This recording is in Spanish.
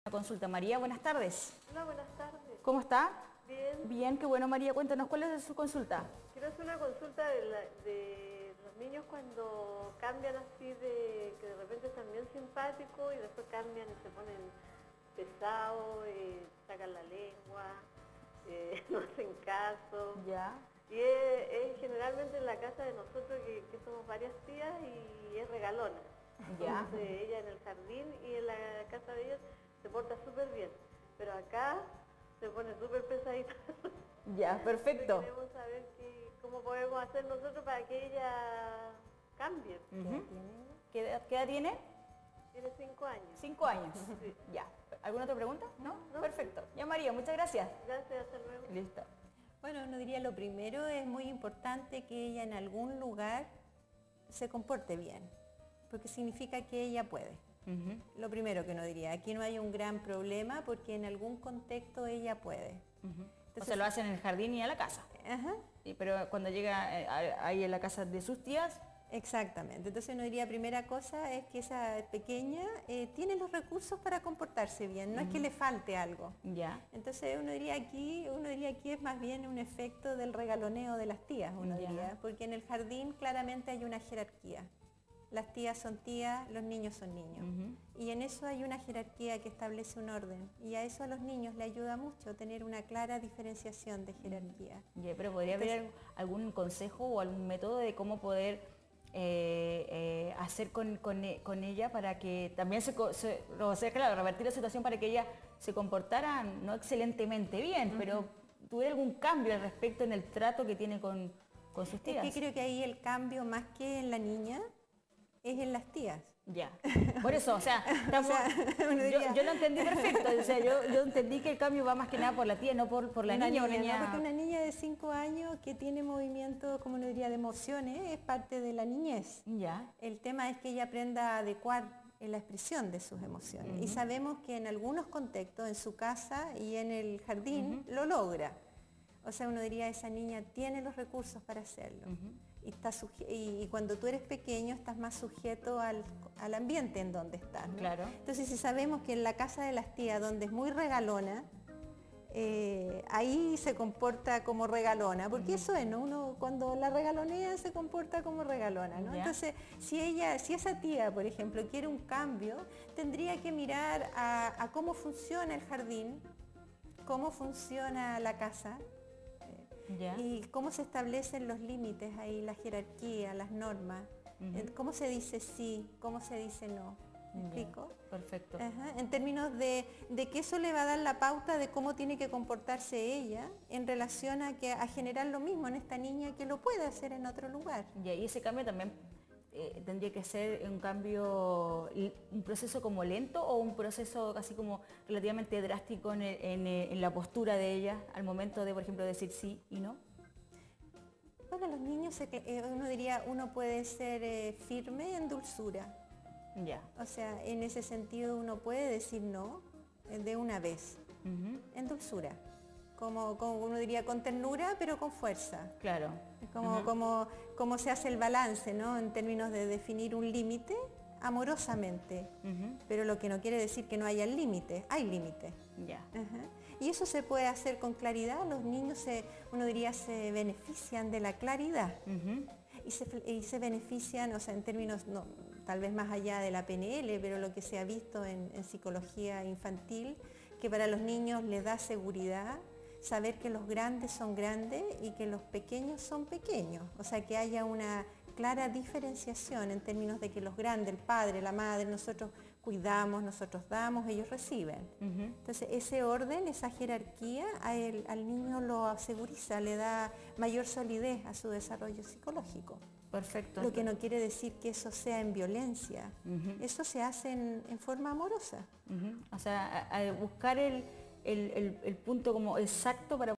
Consulta. María, buenas tardes. Hola, buenas tardes. ¿Cómo está? Bien. Bien, qué bueno, María. Cuéntanos, ¿cuál es su consulta? Quiero hacer una consulta de los niños cuando cambian así, de que de repente están bien simpáticos y después cambian y se ponen pesados, sacan la lengua, no hacen caso. Ya. Y es generalmente en la casa de nosotros, que somos varias tías, y es regalona. Ya. Entonces ella en el jardín y en la casa de ellos se porta súper bien, pero acá se pone súper pesadita. Ya, perfecto. Queremos saber cómo podemos hacer nosotros para que ella cambie. ¿Qué edad tiene? Tiene 5 años. 5 años. Sí. Ya. ¿Alguna otra pregunta? ¿No? No. Perfecto. Ya, María, muchas gracias. Gracias, hasta luego. Listo. Bueno, uno diría lo primero es muy importante que ella en algún lugar se comporte bien, porque significa que ella puede. Lo primero que uno diría, aquí no hay un gran problema porque en algún contexto ella puede. O sea, lo hacen en el jardín y a la casa. Ajá. Pero cuando llega ahí en la casa de sus tías... Exactamente, entonces uno diría, primera cosa es que esa pequeña tiene los recursos para comportarse bien, no es que le falte algo. Ya. Entonces uno diría aquí es más bien un efecto del regaloneo de las tías, uno diría, porque en el jardín claramente hay una jerarquía. Las tías son tías, los niños son niños. Y en eso hay una jerarquía que establece un orden. Y a eso a los niños le ayuda mucho tener una clara diferenciación de jerarquía. Ya, pero ¿podría haber algún consejo o algún método de cómo poder hacer con ella para que también claro, revertir la situación para que ella se comportara no excelentemente bien, pero tuviera algún cambio al respecto en el trato que tiene con sus tías? Es que creo que ahí el cambio más que en la niña es en las tías. Ya, por eso, o sea, yo lo entendí perfecto, o sea, yo entendí que el cambio va más que nada por la tía, no por la niña. No, porque una niña de 5 años que tiene movimiento, como uno diría, de emociones, es parte de la niñez. Ya. El tema es que ella aprenda a adecuar en la expresión de sus emociones. Y sabemos que en algunos contextos, en su casa y en el jardín, lo logra. O sea, uno diría, esa niña tiene los recursos para hacerlo. Y cuando tú eres pequeño estás más sujeto al ambiente en donde estás, ¿no? Claro. Entonces, si sabemos que en la casa de las tías, donde es muy regalona, ahí se comporta como regalona, porque eso es, ¿no? Uno cuando la regalonea se comporta como regalona, ¿no? Entonces, si esa tía, por ejemplo, quiere un cambio, tendría que mirar a cómo funciona el jardín, cómo funciona la casa, y cómo se establecen los límites ahí, la jerarquía, las normas, cómo se dice sí, cómo se dice no. ¿Me explico? Perfecto. En términos de que eso le va a dar la pauta de cómo tiene que comportarse ella en relación a generar lo mismo en esta niña que lo puede hacer en otro lugar. Y ese cambio también tendría que ser un cambio, un proceso como lento o un proceso casi como relativamente drástico en la postura de ella al momento de, por ejemplo, decir sí y no. Para los niños uno diría, uno puede ser firme en dulzura. Ya. O sea, en ese sentido uno puede decir no de una vez, en dulzura. Como uno diría, con ternura, pero con fuerza. Claro. Como se hace el balance, ¿no? En términos de definir un límite amorosamente. Pero lo que no quiere decir que no haya límite, hay límite. Ya. Y eso se puede hacer con claridad. Los niños, uno diría, se benefician de la claridad. Y se benefician, o sea, en términos, no, tal vez más allá de la PNL, pero lo que se ha visto en psicología infantil, que para los niños les da seguridad saber que los grandes son grandes y que los pequeños son pequeños. O sea, que haya una clara diferenciación en términos de que los grandes, el padre, la madre, nosotros cuidamos, nosotros damos, ellos reciben. Entonces, ese orden, esa jerarquía, al niño lo aseguriza, le da mayor solidez a su desarrollo psicológico. Perfecto. Lo que no quiere decir que eso sea en violencia. Eso se hace en forma amorosa. O sea, a buscar el punto como exacto para